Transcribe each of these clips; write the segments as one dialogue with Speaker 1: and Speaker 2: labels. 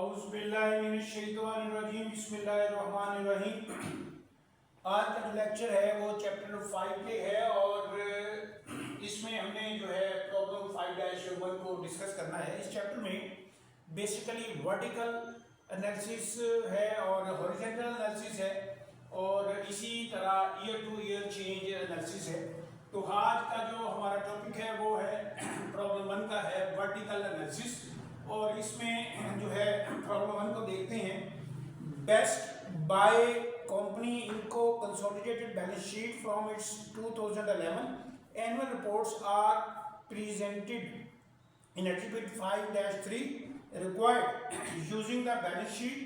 Speaker 1: औज़ुबिल्लाहिमिनश्शैतानिर्रजीम बिस्मिल्लाहिर्रहमानिर्रहीम। आज का जो लेक्चर है वो चैप्टर 5 पे है और इसमें हमने जो है प्रॉब्लम 5-1 को डिस्कस करना है। इस चैप्टर में बेसिकली वर्टिकल एनालिसिस है और हॉरिजॉन्टल एनालिसिस है और इसी तरह year two year change analysis है। तो आज का जो हमारा टॉपिक है वो है प्रॉब्लम 1 का है वर्टिकल एनालिसिस और इसमें जो है प्रॉब्लम 1 को देखते हैं। बेस्ट बाय कंपनी इनको consolidated balance sheet from its 2011 annual reports are presented in Exhibit 5-3 required using the balance sheet.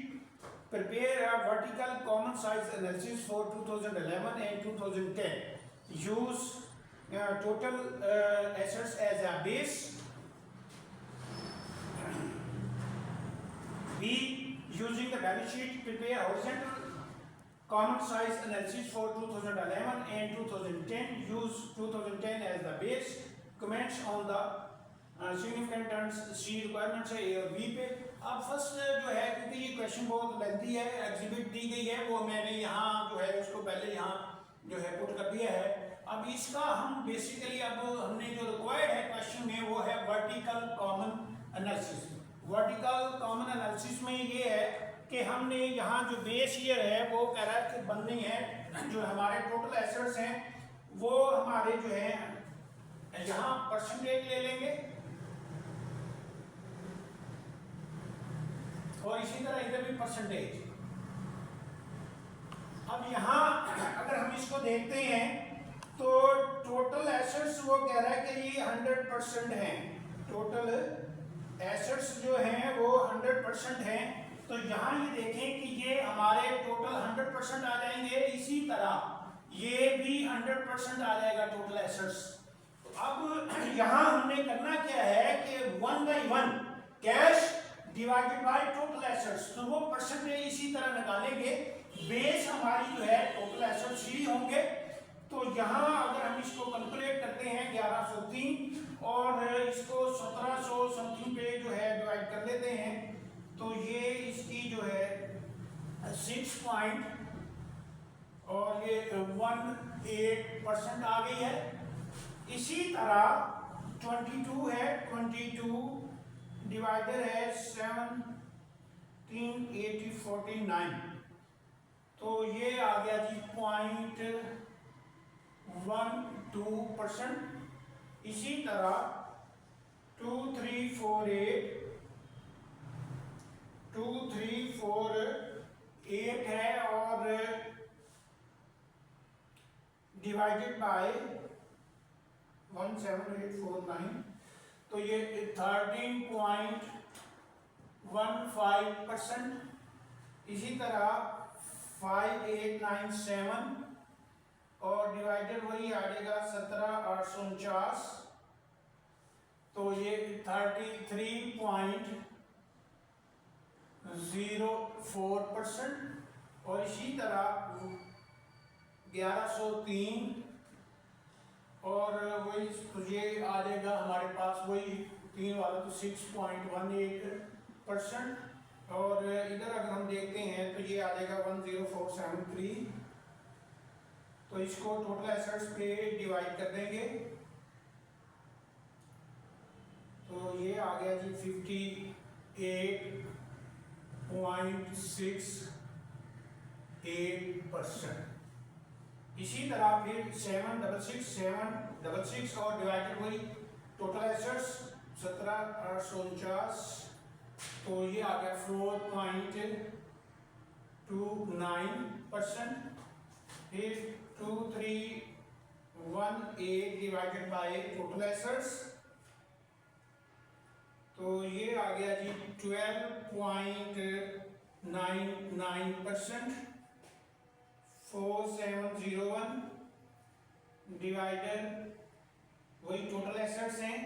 Speaker 1: Prepare a vertical common size analysis for 2011 and 2010. Use total assets as a base. B. Using the balance sheet, prepare horizontal common size analysis for 2011 and 2010. Use 2010 as the base. Comments on the significant terms see requirements है ए और B पे। अब first जो है क्योंकि ये question बहुत लेंथी है, एग्जिबिट दी गई है वो मैंने यहाँ जो है उसको पहले यहाँ जो है पुट कर दिया है। अब इसका हम बेसिकली अब हमने जो रिक्वायर्ड है क्वेश्चन में वो है vertical common analysis. Vertical common analysis में ये है कि हमने यहाँ जो बेस ईयर है वो कह रहा है कि बननी है जो हमारे टोटल एसेट्स हैं वो हमारे जो है यहाँ परसेंटेज ले लेंगे और इसी तरह इधर भी परसेंटेज। अब यहाँ अगर हम इसको देखते हैं तो टोटल एसेट्स वो कह रहा है कि ये 100% हैं। टोटल एसेट्स जो हैं वो 100% हैं। तो यहाँ ये देखें कि ये हमारे टोटल 100% आ जाएंगे, इसी तरह ये भी 100% आ जाएगा टोटल एसेट्स। तो अब यहाँ हमने करना क्या है कि 1/1 cash divided by total assets, तो वो परसेंटेज इसी तरह निकालेंगे। बेस हमारी जो है टोटल एसेट्स ही होंगे। तो यहाँ अगर हम इसको कैलकुलेट करते हैं 1103 और इसको 1700 समथिंग पे जो है डिवाइड कर लेते हैं तो ये इसकी जो है 6 पॉइंट और ये 18% आ गई है। इसी तरह 22 है, 22 डिवाइडर है 178049 तो ये आ गया जी 0.12%। इसी तरह 2348 है और डिवाइडेड बाय 17849 तो ये 13.15%। इसी तरह 5897 और डिवाइडर वही आ जाएगा 17849 तो ये 33.04% और इसी तरह 1103 और वही तो ये आ जाएगा हमारे पास वही 3 वाला तो 6.18% और इधर अगर हम देखते हैं तो ये आ जाएगा 10473 तो इसको टोटल एसेट्स पे डिवाइड कर देंगे तो ये आ गया जी 58.68%। इसी तरह फिर 766 और डिवाइडेड वही टोटल एसेट्स 17849 तो ये आ गया 4.29%। फिर 2318 डिवाइडेड बाय टोटल एसेट्स तो ये आ गया जी 12.99%। 4701 डिवाइडर वही टोटल एसेट्स हैं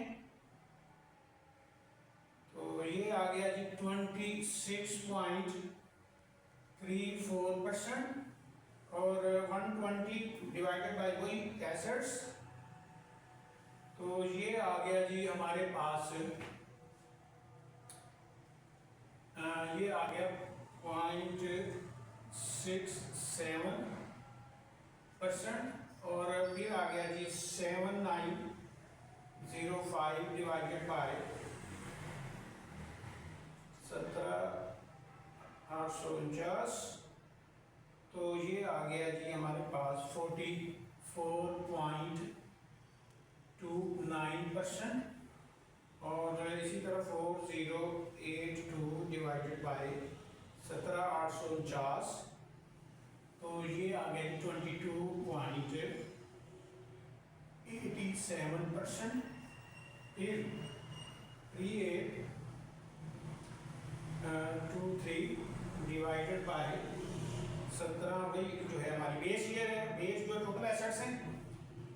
Speaker 1: तो ये आ गया जी 26.34% और 120 डिवाइडेड बाय वही एसेट्स तो ये आ गया जी हमारे पास ये आ गया 0.67% और फिर आ गया जी 7905 डिवाइडेड बाय 17,849, तो ये आ गया जी हमारे पास 44.29%। और इसी तरह 4082 डिवाइडेड बाय 17,849, तो ये आ गया 22.87%। फिर 3823 डिवाइडेड बाय 17, भाई जो है हमारी बेस ईयर है, बेस जो टोटल एसेट्स हैं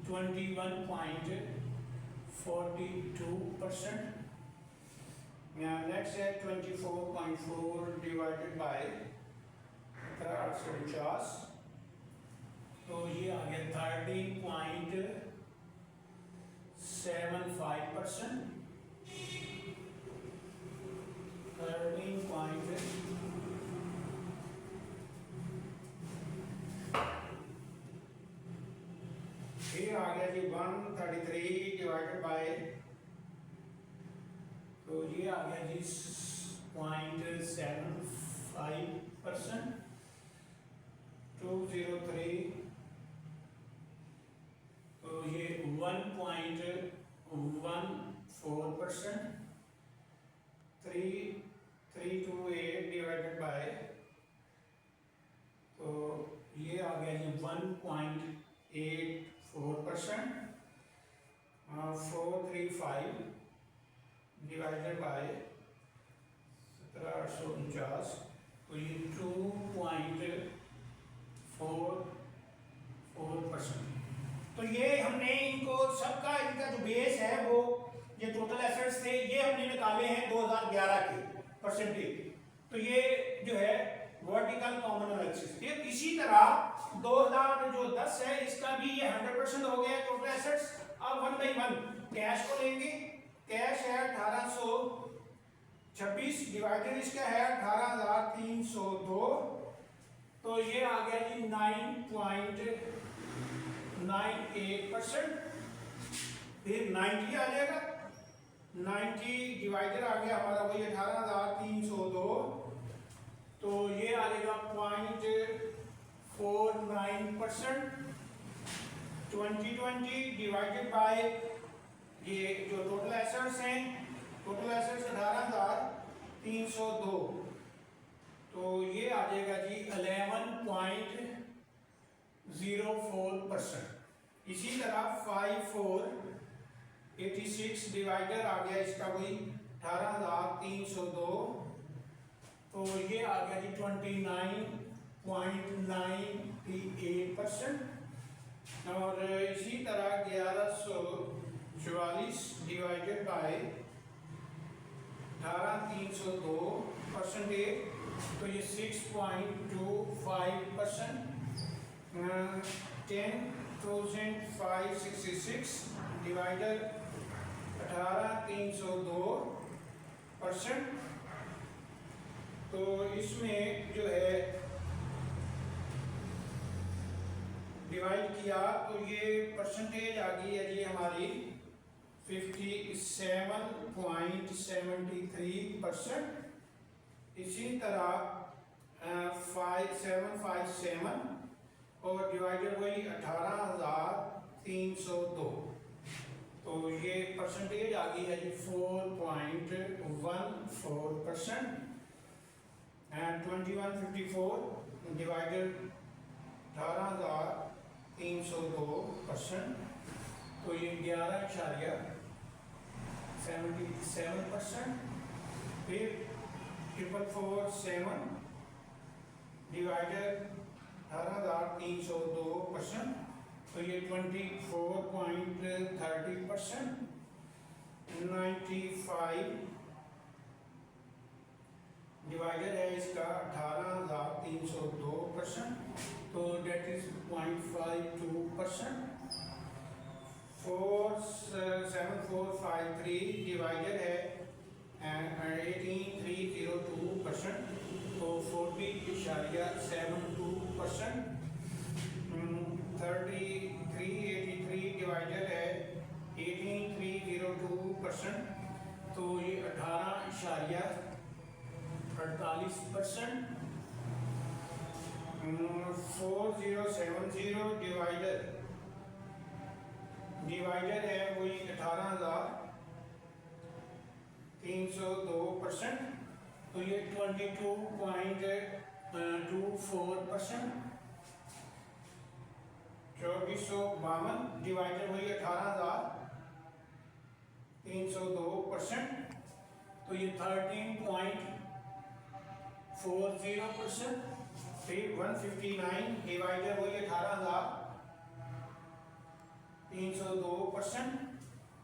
Speaker 1: 21.42%। नेक्स्ट है 24.4 डिवाइडेड बाय 17,849, तो ये आ गया 13.75%। 13. फिर आ गया जी 133 डिवाइडेड बाय, तो ये आ गया जी 0.75%। 203, तो ये 1.14%। 3328 डिवाइडेड बाय, तो ये आ गया जी 1.84%। 435 डिवाइडेड बाय 17,849, तो ये 2.44%। तो ये हमने इनको सबका इनका जो बेस है वो ये टोटल एसेट्स थे, ये हमने निकाले हैं 2011 के परसेंटेज। तो ये जो है वर्टिकल कॉमन एनालिसिस। फिर इसी तरह 2010 है, इसका भी ये 100% हो गया टोटल एसेट्स। अब 1 बाई 1 कैश को लेंगे। कैश है 1826 डिवाइडेड इसका है 18,302, तो ये आ गया जी 9.98%। फिर 90 आ जाएगा, 90 डिवाइडेड आ गया हमारा वही 18,302, तो ये आ जाएगा 0.49%। 2020 डिवाइडेड बाय ये जो टोटल एसेट्स हैं, टोटल एसेट्स 18,302, तो ये आ जाएगा जी 11.04%। इसी तरह 5486 डिवाइडर आ गया इसका वही 18,302, तो ये आ गया जी 29.98%। और इसी तरह 1144 डिवाइडेड बाय 18,302%, तो ये 6.25%। 10,566 डिवाइडर 18,302%, तो इसमें जो है डिवाइड किया तो ये परसेंटेज आ गई है जी हमारी 57.73%। इसी तरह 5757 और डिवाइडेड वही 18,302, तो ये परसेंटेज आ गई है जी 4.14%। एंड 2154 डिवाइडेड 18,302%, तो ये 11.77%। फिर 4447 डिवाइडेड 18,302%, तो ये 24.30%। 95 डिवाइडेड है इसका 18,302%, तो डेट इज 0.52%। 47453 डिवाइडेड है 18,302%, 13.72%। 3383 डिवाइडेड है 18302%, तो ये 18.48%। 4070 डिवाइडेड है वही 18,302%, तो ये 22.24%। 2452 डिवाइडेड वही 18,302%, तो ये 13.40%। फिर 159 डिवाइडेड वही 18,302%,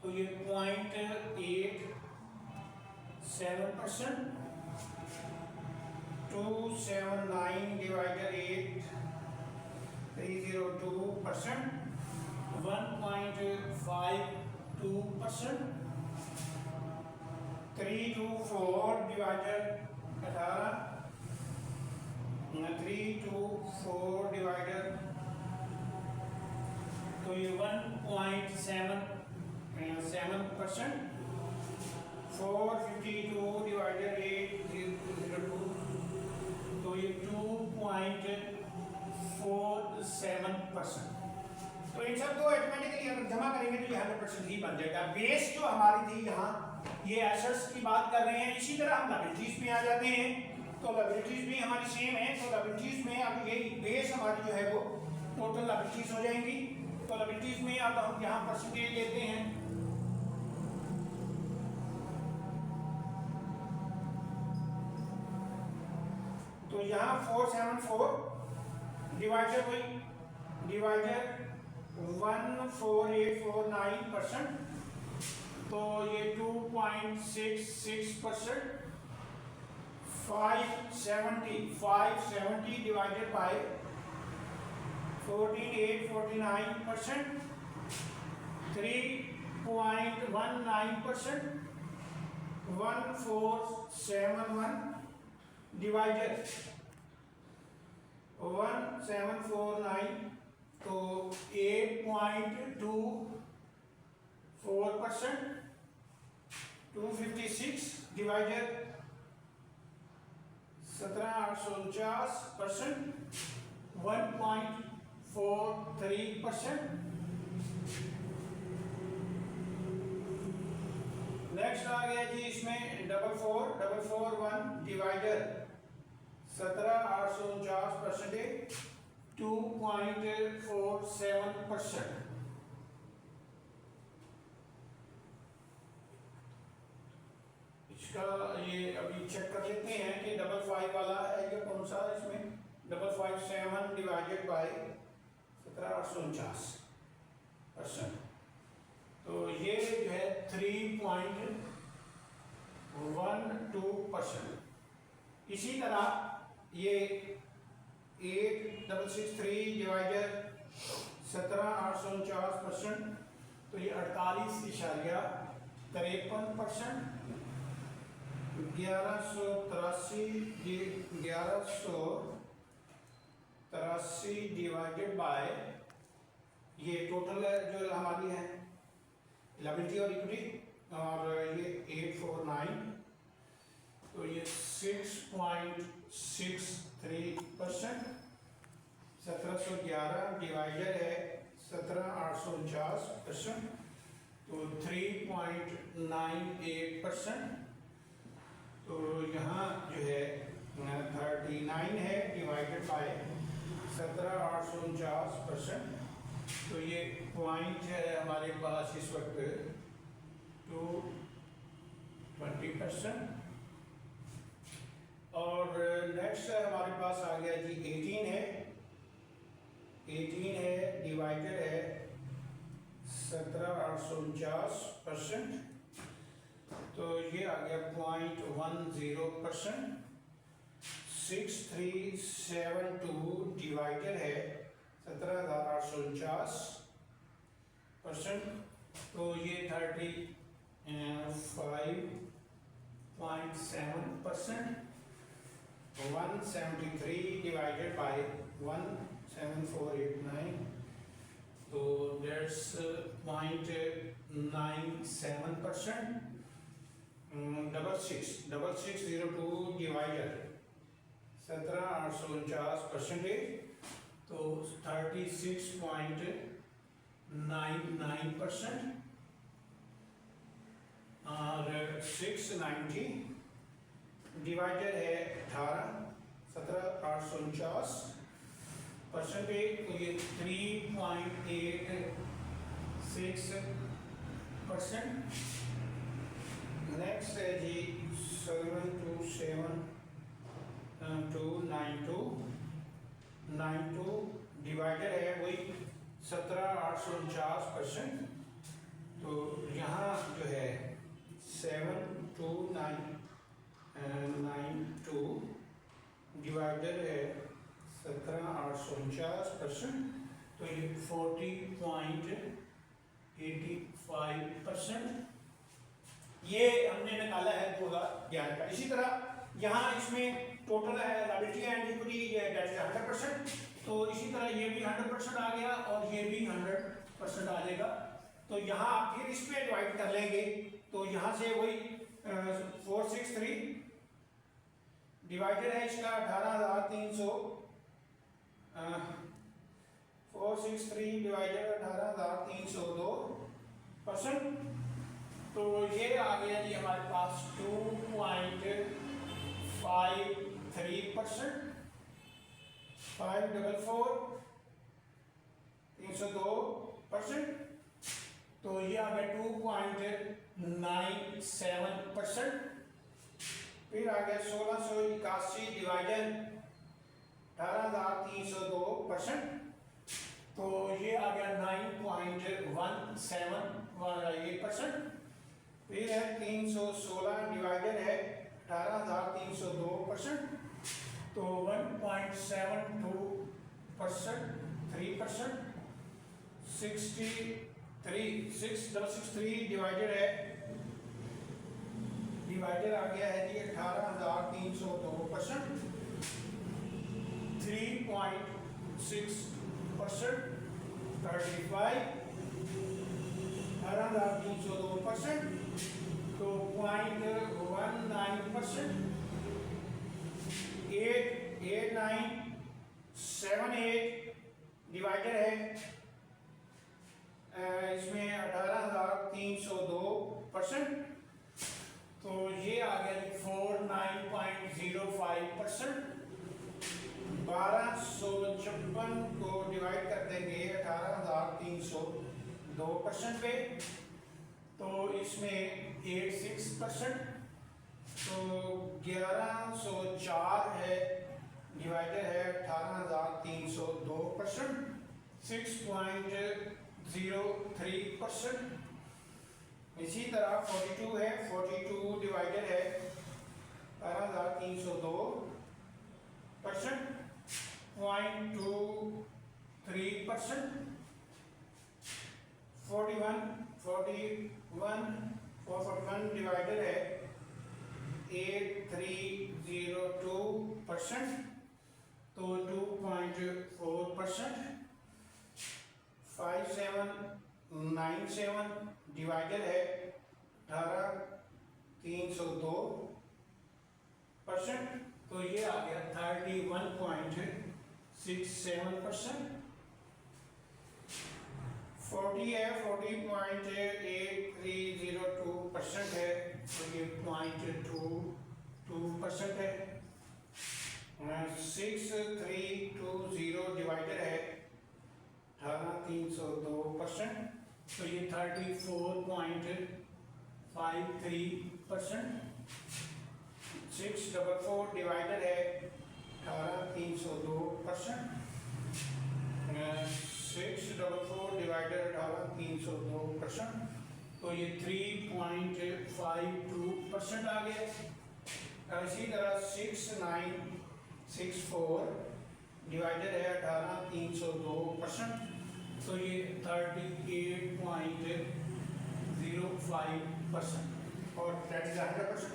Speaker 1: तो ये 0.87%। 279 डिवाइडेड 8,302%, 1.52%। 324 डिवाइडेड 324 डिवाइडेड, तो ये 1.77%। 452 डिवाइडेड 8,302, तो ये 2.47%। तो इन सबको ऑटोमेटिकली अगर जमा करेंगे तो ये 100% ही बन जाएगा। बेस जो हमारी थी यहाँ, ये एसेट्स की बात कर रहे हैं। इसी तरह हम लायबिलिटीज में आ जाते हैं, तो लायबिलिटीज भी हमारी सेम है। तो लायबिलिटीज में अब यही बेस हमारी जो है वो टोटल लायबिलिटीज हो जाएंगी। तो लायबिलिटीज में अब हम यहाँ परसेंटेज लेते हैं। तो यहाँ 474 डिवाइडेड 14849%, तो ये 2.66%। 570 डिवाइडेड बाय 14849%, 3.19%। 1471 डिवाइडेड 1749, तो 8.24%। 256 डिवाइडेड 17,849%, 1.43%। नेक्स्ट आ गया जी इसमें 441 डिवाइडेड 17,849%, 2.47%। इसका ये अभी चेक कर लेते हैं कि 55 वाला है या कौन सा। इसमें 557 डिवाइडेड बाय 17,849%, तो ये जो है 3.12%। इसी तरह ये 8663 डिवाइडेड 17,849%, तो ये 48.53%। 1183 डिवाइडेड बाय ये टोटल जो हमारी है लायबिलिटी और इक्विटी, और ये 849, तो ये 6.63%। 1711 डिवाइडेड है 17,849%, तो 3.98%। तो यहाँ जो है 39 है डिवाइडेड बाय 17,849%, तो ये पॉइंट है हमारे पास इस वक्त 220%। और नेक्स्ट हमारे पास आ गया जी 18 है डिवाइडेड है 17,849%, तो ये आ गया 0.10%। 6372 डिवाइडेड है 17,849%, तो ये 35.7%। 173 divided by 17489, so that's 0.97%. 6602 divided 17849 तो 36.99%, और 690 डिवाइडेड है 17849 परसेंटेज, तो ये 3.86%। नेक्स्ट है जी 727292 डिवाइडेड है वही 17849%, तो यहाँ जो है 72992 डिवाइडेड है 17849%, तो ये 40.85% ये हमने निकाला है 2011 का। इसी तरह यहाँ इसमें टोटल है लायबिलिटी एंड इक्विटी, ये डेट है 100%, तो इसी तरह ये भी 100% आ गया और ये भी 100% आ जाएगा। तो यहाँ फिर इस पे डिवाइड कर लेंगे, तो यहाँ से वही 463 डिवाइडेड है इसका 18300, 463 डिवाइडेड 18302%, तो ये आ गया जी हमारे पास 2.53%। 544 302%, तो ये आ गया 2.97%। फिर आ गया 1681 डिवाइडेड 18302%, तो ये आ गया 9.17%। फिर है 316 डिवाइडेड है 18302%, तो 1.72%, 3%। 663 डिवाइडेड है, डिवाइडेड आ गया है जी 18302%, 3.6%, 35 18302%, तो 0.19%, 88978 डिवाइडेड है इसमें 18302%, तो ये आ गया 49.05%। 1256 को डिवाइड कर देंगे 18302% पे, तो इसमें 86%, तो 1104 है डिवाइडेड है 18302%, 6.03%। इसी तरह 42 है, 42 डिवाइडेड है 18302%, 0.23%। 441 डिवाइडेड है 8302%, तो 2.4%। 5797 डिवाइडेड है 18302%, तो ये आ गया 31.67%। 40 है, 40.8302% है, तो ये 0.22% है। 6320 डिवाइडेड है 18302%, तो ये 34.53%। 644 डिवाइडेड है 18302%, 644 डिवाइडेड 18302%, तो ये 3.52% आ गया। इसी तरह 6964 डिवाइडेड है 18302%, तो ये 38.05%, और दैट इज 100%।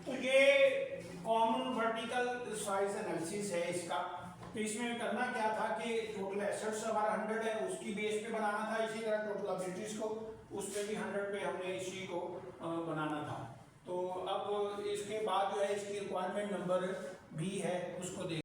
Speaker 1: तो ये कॉमन वर्टिकल साइज एनालिसिस है इसका। तो इसमें करना क्या था कि टोटल एसेट्स हमारा 100 है, उसकी बेस पे बनाना था। इसी तरह टोटल लायबिलिटीज को उस पे भी 100 पे हमने इसी को बनाना था। तो अब इसके बाद जो है इसकी रिक्वायरमेंट नंबर भी है, उसको देख